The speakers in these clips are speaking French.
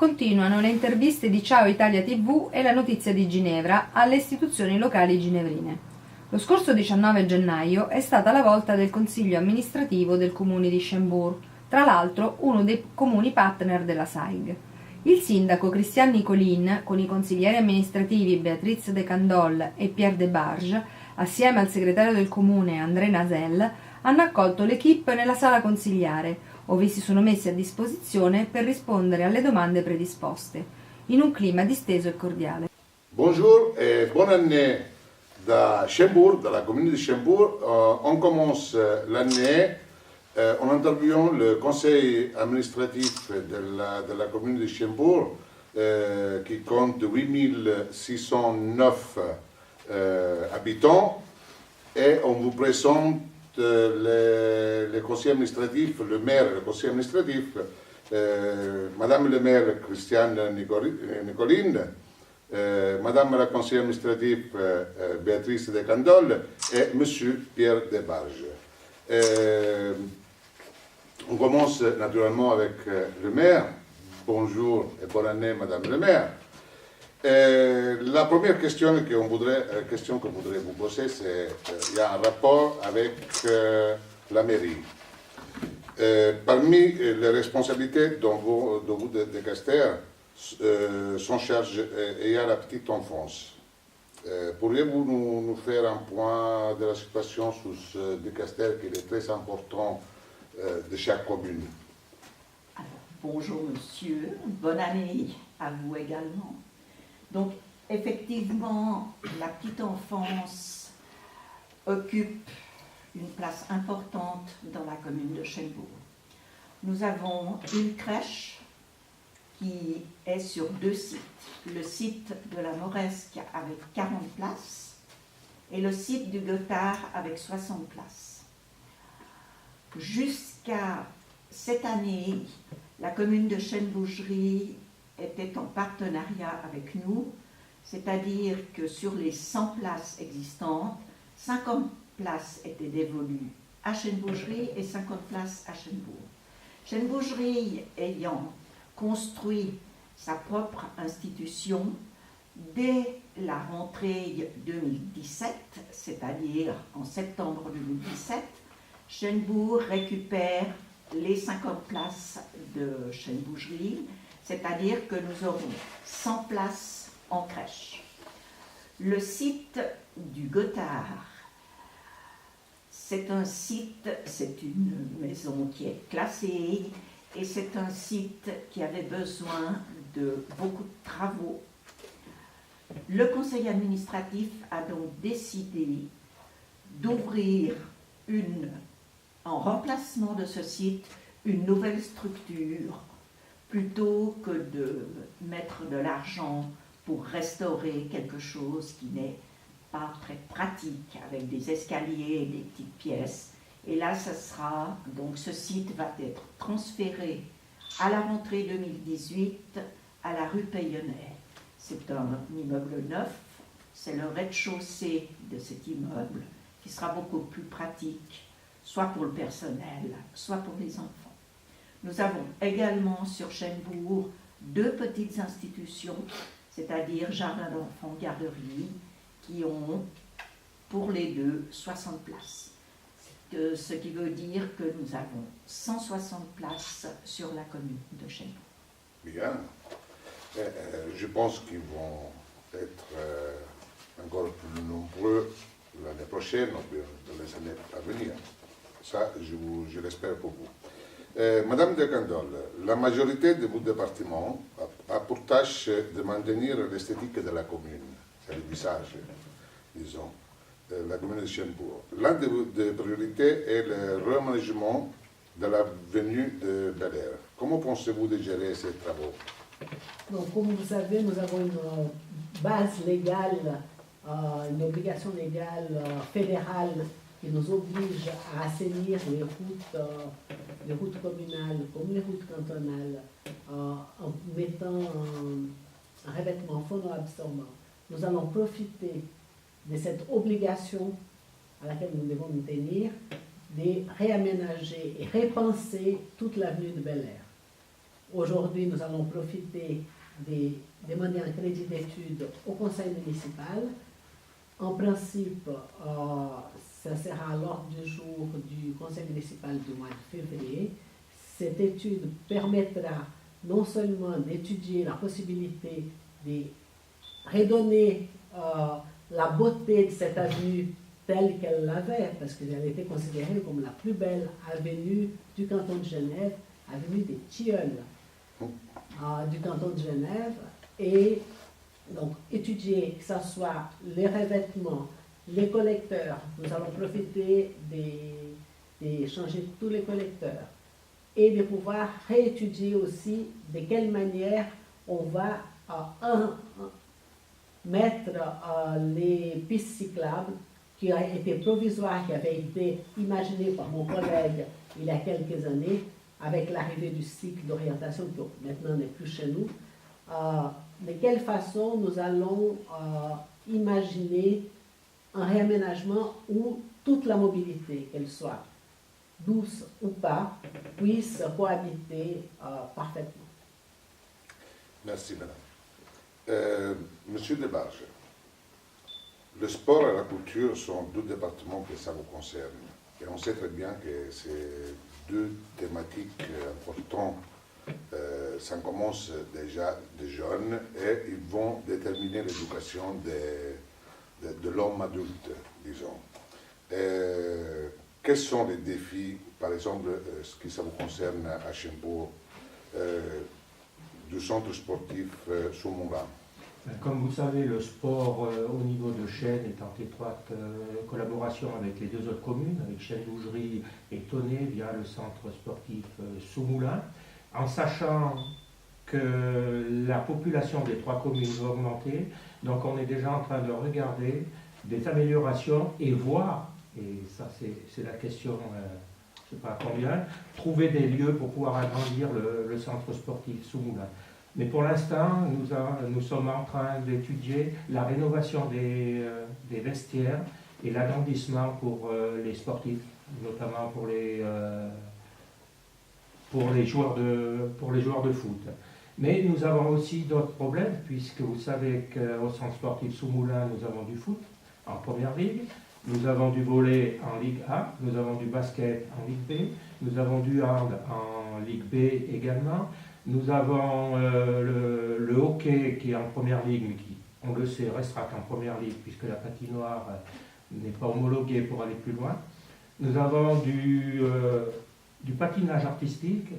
Continuano le interviste di Ciao Italia TV e la notizia di Ginevra alle istituzioni locali ginevrine. Lo scorso 19 gennaio è stata la volta del Consiglio amministrativo del comune di Chembur, tra l'altro uno dei comuni partner della SAIG. Il sindaco Christian Nicolin, con i consiglieri amministrativi Beatrice De Candolle e Pierre De Barge, assieme al segretario del comune André Nasel, hanno accolto l'equipe nella sala consigliare, ove si sono messi a disposizione per rispondere alle domande predisposte, in un clima disteso e cordiale. Bonjour et bonne année da Chembur, de la commune de Chembur. On commence l'année en interviewant le conseil administratif de la commune de Chembur, qui compte 8609 habitants, et on vous présente les conseils administratifs, le maire et le conseil administratif, Madame le maire Christiane Nicoline, Madame la conseillère administrative Béatrice De Candolle et Monsieur Pierre Debarge. On commence naturellement avec le maire. Bonjour et bonne année Madame le maire. La première question qu'on voudrait vous poser, c'est il y a un rapport avec la mairie. Parmi les responsabilités dont vous de Caster sont chargées, il y a la petite enfance. Pourriez-vous nous faire un point de la situation sur ce de Caster qui est très important de chaque commune? Alors, bonjour monsieur, bonne année à vous également. Donc, effectivement, la petite enfance occupe une place importante dans la commune de Chembur. Nous avons une crèche qui est sur 2 sites. Le site de la Mauresque avec 40 places et le site du Gothard avec 60 places. Jusqu'à cette année, la commune de Chêne-Bougerie était en partenariat avec nous, c'est-à-dire que sur les 100 places existantes, 50 places étaient dévolues à Chêne-Bougerie et 50 places à Chêne-Bourg. Chêne-Bougerie ayant construit sa propre institution dès la rentrée 2017, c'est-à-dire en septembre 2017, Chêne-Bourg récupère les 50 places de Chêne-Bougerie, c'est-à-dire que nous aurons 100 places en crèche. Le site du Gothard, c'est un site, c'est une maison qui est classée et c'est un site qui avait besoin de beaucoup de travaux. Le conseil administratif a donc décidé d'ouvrir en remplacement de ce site, une nouvelle structure plutôt que de mettre de l'argent pour restaurer quelque chose qui n'est pas très pratique, avec des escaliers et des petites pièces. Et là, ce site va être transféré à la rentrée 2018 à la rue Payonnet. C'est un immeuble neuf, c'est le rez-de-chaussée de cet immeuble qui sera beaucoup plus pratique, soit pour le personnel, soit pour les enfants. Nous avons également sur Chêne-Bourg 2 petites institutions, c'est-à-dire jardin d'enfants, garderie, qui ont pour les 2 60 places. Ce qui veut dire que nous avons 160 places sur la commune de Chêne-Bourg. Bien. Je pense qu'ils vont être encore plus nombreux l'année prochaine, ou bien dans les années à venir. Ça, je l'espère pour vous. Madame De Candolle, la majorité de vos départements a pour tâche de maintenir l'esthétique de la commune, c'est le visage, disons, de la commune de Chêne-Bourg. L'une des priorités est le reménagement de l'avenue de Bel-Air. Comment pensez-vous de gérer ces travaux? Donc, comme vous savez, nous avons une base légale, une obligation légale fédérale qui nous oblige à assainir les routes communales comme les routes cantonales en mettant un revêtement phono-absorbant. Nous allons profiter de cette obligation à laquelle nous devons nous tenir, de réaménager et repenser toute l'avenue de Bel-Air. Aujourd'hui, nous allons profiter demander un crédit d'études au conseil municipal. En principe, ça sera à l'ordre du jour du conseil municipal du mois de février. Cette étude permettra non seulement d'étudier la possibilité de redonner la beauté de cette avenue telle qu'elle l'avait, parce qu'elle était considérée comme la plus belle avenue du canton de Genève, avenue des Tilleuls du canton de Genève, et donc étudier que ce soit les revêtements, les collecteurs. Nous allons profiter de changer tous les collecteurs et de pouvoir réétudier aussi de quelle manière on va mettre les pistes cyclables qui a été provisoire, qui avait été imaginé par mon collègue il y a quelques années, avec l'arrivée du cycle d'orientation qui maintenant n'est plus chez nous. De quelle façon nous allons imaginer un réaménagement où toute la mobilité, qu'elle soit douce ou pas, puisse cohabiter parfaitement. Merci, madame. Monsieur Debarge, le sport et la culture sont deux départements que ça vous concerne. Et on sait très bien que c'est deux thématiques importantes. Ça commence déjà des jeunes et ils vont déterminer l'éducation de l'homme adulte, disons. Quels sont les défis, par exemple, ce qui ça vous concerne à Chembourg, du centre sportif Soumoulin? Comme vous savez, le sport au niveau de Chêne est en étroite collaboration avec les deux autres communes, avec Chêne-Bougerie et Tonnet via le centre sportif Soumoulin, en sachant que la population des trois communes va augmenter. Donc on est déjà en train de regarder des améliorations et voir, et ça c'est la question, je ne sais pas combien, trouver des lieux pour pouvoir agrandir le centre sportif Soumoulin. Mais pour l'instant, nous sommes en train d'étudier la rénovation des vestiaires et l'agrandissement pour les sportifs, notamment pour les joueurs de foot. Mais nous avons aussi d'autres problèmes, puisque vous savez qu'au centre sportif Soumoulin, nous avons du foot en première ligue, nous avons du volley en Ligue A, nous avons du basket en Ligue B, nous avons du hand en Ligue B également. Nous avons le hockey qui est en première ligue, mais qui, on le sait, restera qu'en première ligue puisque la patinoire n'est pas homologuée pour aller plus loin. Nous avons du patinage artistique,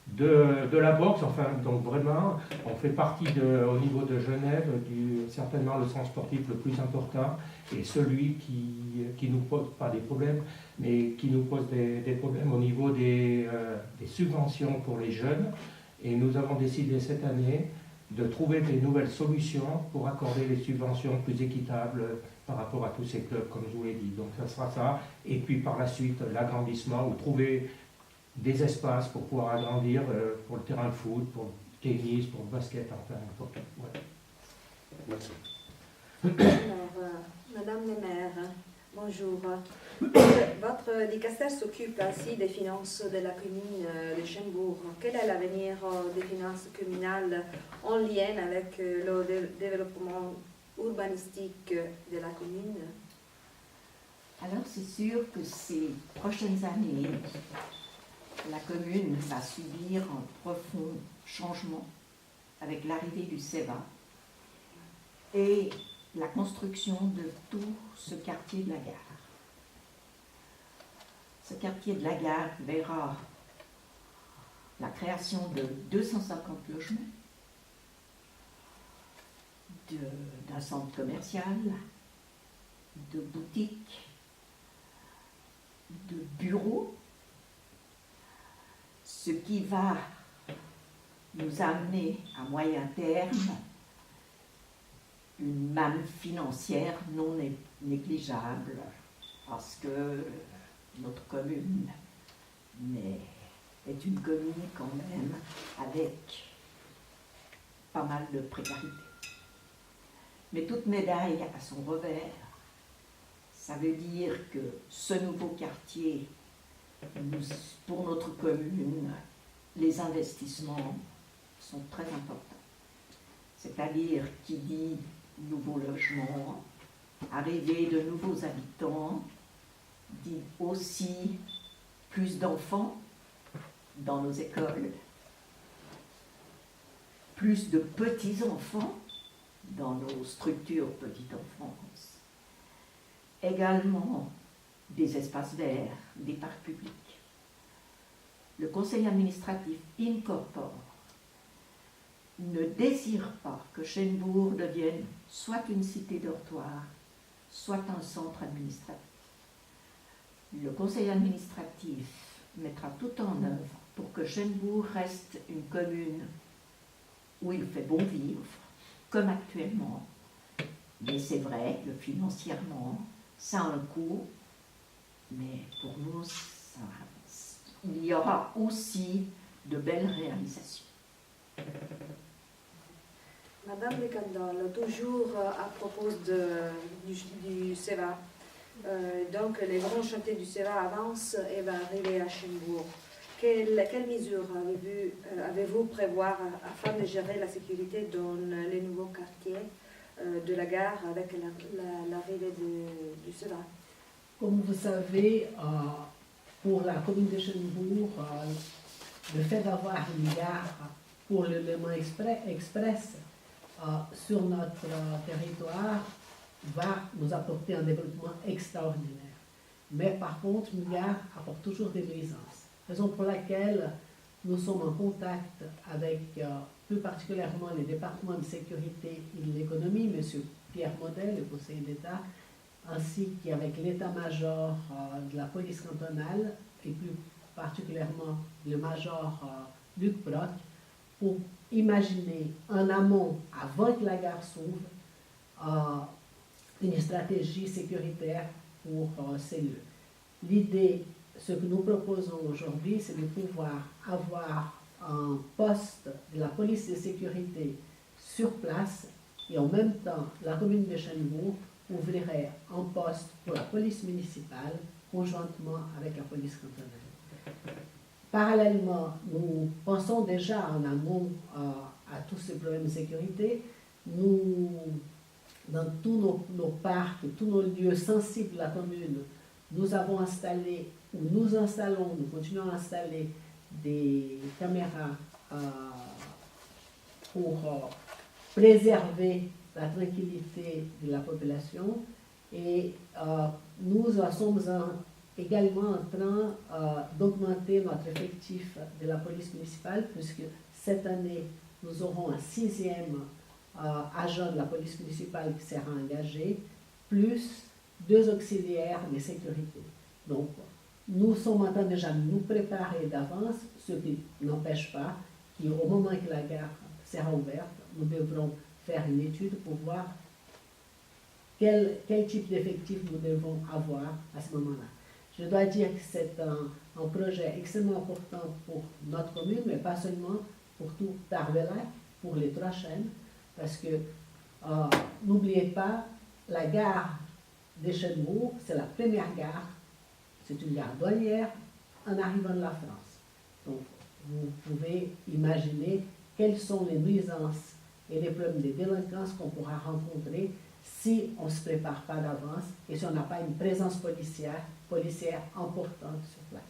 de la boxe, enfin, donc vraiment, on fait partie au niveau de Genève, certainement le centre sportif le plus important et celui qui nous pose pas des problèmes, mais qui nous pose des problèmes au niveau des subventions pour les jeunes. Et nous avons décidé cette année de trouver des nouvelles solutions pour accorder les subventions plus équitables par rapport à tous ces clubs, comme je vous l'ai dit. Donc ça sera ça. Et puis par la suite, l'agrandissement, ou trouver des espaces pour pouvoir agrandir pour le terrain de foot, pour le tennis, pour le basket, enfin, pour tout. Ouais. Merci. Alors, Madame le maire, bonjour. Votre dicastère s'occupe ainsi des finances de la commune de Chembourg. Quel est l'avenir des finances communales en lien avec le développement urbanistique de la commune? Alors c'est sûr que ces prochaines années, la commune va subir un profond changement avec l'arrivée du SEVA et la construction de tout ce quartier de la gare. Ce quartier de la gare verra la création de 250 logements, d'un centre commercial, de boutiques, de bureaux, ce qui va nous amener à moyen terme une manne financière non négligeable, parce que notre commune est une commune quand même avec pas mal de précarité. Mais toute médaille a son revers. Ça veut dire que ce nouveau quartier, pour notre commune, les investissements sont très importants. C'est-à-dire qui dit nouveaux logements, arrivée de nouveaux habitants, dit aussi plus d'enfants dans nos écoles, plus de petits-enfants dans nos structures petite enfance, également des espaces verts, des parcs publics. Le conseil administratif incorpore ne désire pas que Chênebourg devienne soit une cité dortoir, soit un centre administratif. Le conseil administratif mettra tout en œuvre pour que Chênebourg reste une commune où il fait bon vivre, comme actuellement. Mais c'est vrai que financièrement, ça a un coût, mais pour nous, il y aura aussi de belles réalisations. Madame de Candolle, toujours à propos du SEVA, donc les grands chantiers du SEVA avancent et vont arriver à Chênebourg. Quelles mesures avez-vous prévoir afin de gérer la sécurité dans les nouveaux quartiers de la gare avec l'arrivée du SEVA? Comme vous savez, pour la commune de Chênebourg, le fait d'avoir une gare pour le Léman Express sur notre territoire va nous apporter un développement extraordinaire. Mais par contre, une gare apporte toujours des nuisances. Raison pour laquelle nous sommes en contact avec plus particulièrement les départements de sécurité et de l'économie, M. Pierre Model, le conseiller d'État, ainsi qu'avec l'état-major de la police cantonale et plus particulièrement le major Luc Brock, pour imaginer en amont, avant que la gare s'ouvre, une stratégie sécuritaire pour ces lieux. L'idée, ce que nous proposons aujourd'hui, c'est de pouvoir avoir un poste de la police de sécurité sur place et en même temps, la commune de Chênebourg ouvrirait un poste pour la police municipale conjointement avec la police cantonale. Parallèlement, nous pensons déjà en amont à tous ces problèmes de sécurité. Nous, dans tous nos parcs, tous nos lieux sensibles de la commune, nous avons installé, ou nous installons, nous continuons à installer des caméras pour préserver la tranquillité de la population. Et nous sommes également en train d'augmenter notre effectif de la police municipale, puisque cette année, nous aurons un 6e agent de la police municipale qui sera engagé, plus 2 auxiliaires de sécurité. Donc, nous sommes en train déjà de nous préparer d'avance, ce qui n'empêche pas qu'au moment que la gare sera ouverte, nous devrons faire une étude pour voir quel type d'effectif nous devons avoir à ce moment-là. Je dois dire que c'est un projet extrêmement important pour notre commune, mais pas seulement pour tout Tarvelac, pour les 3 chaînes, parce que n'oubliez pas, la gare de Chênebourg, c'est la première gare, c'est une gare douanière en arrivant de la France. Donc, vous pouvez imaginer quelles sont les nuisances et les problèmes de délinquance qu'on pourra rencontrer si on ne se prépare pas d'avance et si on n'a pas une présence policière importante sur place.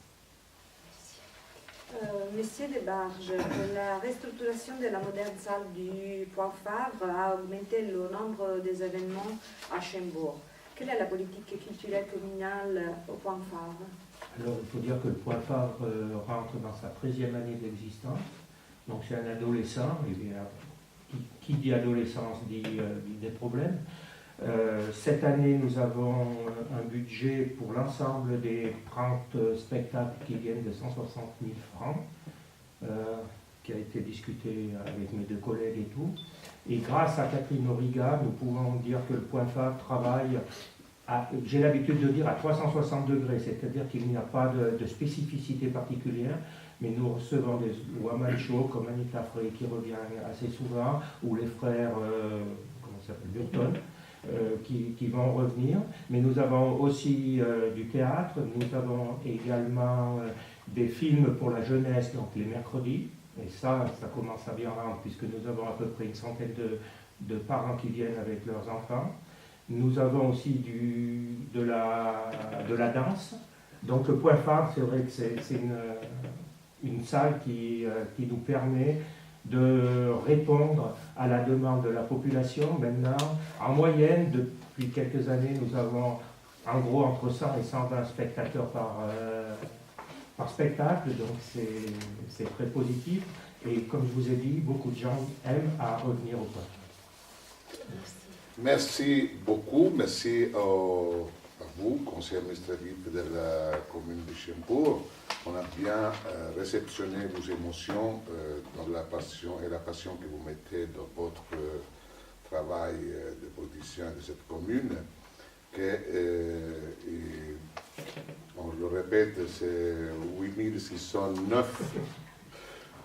Monsieur Desbarges, la restructuration de la moderne salle du Point Favre a augmenté le nombre des événements à Chênebourg. Quelle est la politique culturelle communale au Point Favre? Alors, il faut dire que le Point Favre rentre dans sa 13e année d'existence. Donc, c'est un adolescent. Qui dit adolescence dit des problèmes. Cette année, nous avons un budget pour l'ensemble des 30 spectacles qui viennent de 160 000 francs, qui a été discuté avec mes 2 collègues et tout. Et grâce à Catherine Origa, nous pouvons dire que le Point Favre travaille, j'ai l'habitude de dire, à 360 degrés, c'est-à-dire qu'il n'y a pas de spécificité particulière, mais nous recevons des one-man shows comme Anita Frey qui revient assez souvent, ou les frères, comment ça s'appelle, Burton, qui vont revenir. Mais nous avons aussi du théâtre, nous avons également des films pour la jeunesse, donc les mercredis, Et ça commence à bien rendre, puisque nous avons à peu près une centaine de parents qui viennent avec leurs enfants. Nous avons aussi de la danse. Donc le point phare, c'est vrai que c'est une salle qui nous permet de répondre à la demande de la population. Maintenant, en moyenne, depuis quelques années, nous avons en gros entre 100 et 120 spectateurs par spectacle, donc c'est très positif. Et comme je vous ai dit, beaucoup de gens aiment à revenir au parc. Merci beaucoup, merci à vous, conseiller administratif de la commune de Chembourg. On a bien réceptionné vos émotions dans la passion que vous mettez dans votre travail de politicien de cette commune. On le répète, c'est 8609.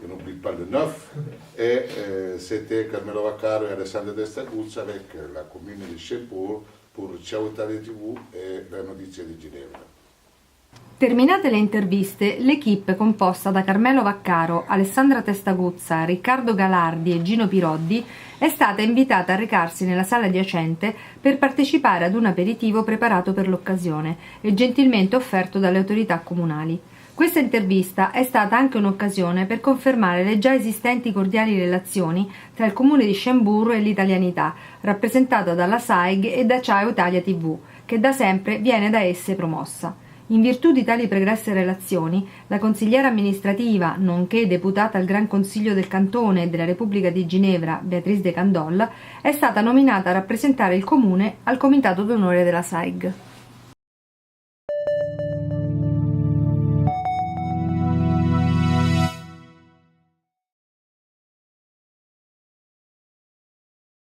Je n'oublie pas le 9, et c'était Carmelo Vaccaro et Alessandra Testaguzza avec la commune di Chembourg pour Ciao Italia TV e la notizia di Ginevra. Terminate le interviste, l'equipe composta da Carmelo Vaccaro, Alessandra Testaguzza, Riccardo Galardi e Gino Piroddi è stata invitata a recarsi nella sala adiacente per partecipare ad un aperitivo preparato per l'occasione e gentilmente offerto dalle autorità comunali. Questa intervista è stata anche un'occasione per confermare le già esistenti cordiali relazioni tra il comune di Chembourg e l'italianità, rappresentata dalla SAIG e da Ciao Italia TV, che da sempre viene da esse promossa. In virtù di tali pregresse relazioni, la consigliera amministrativa, nonché deputata al Gran Consiglio del Cantone e della Repubblica di Ginevra, Beatrice de Candolle, è stata nominata a rappresentare il comune al Comitato d'Onore della SAIG.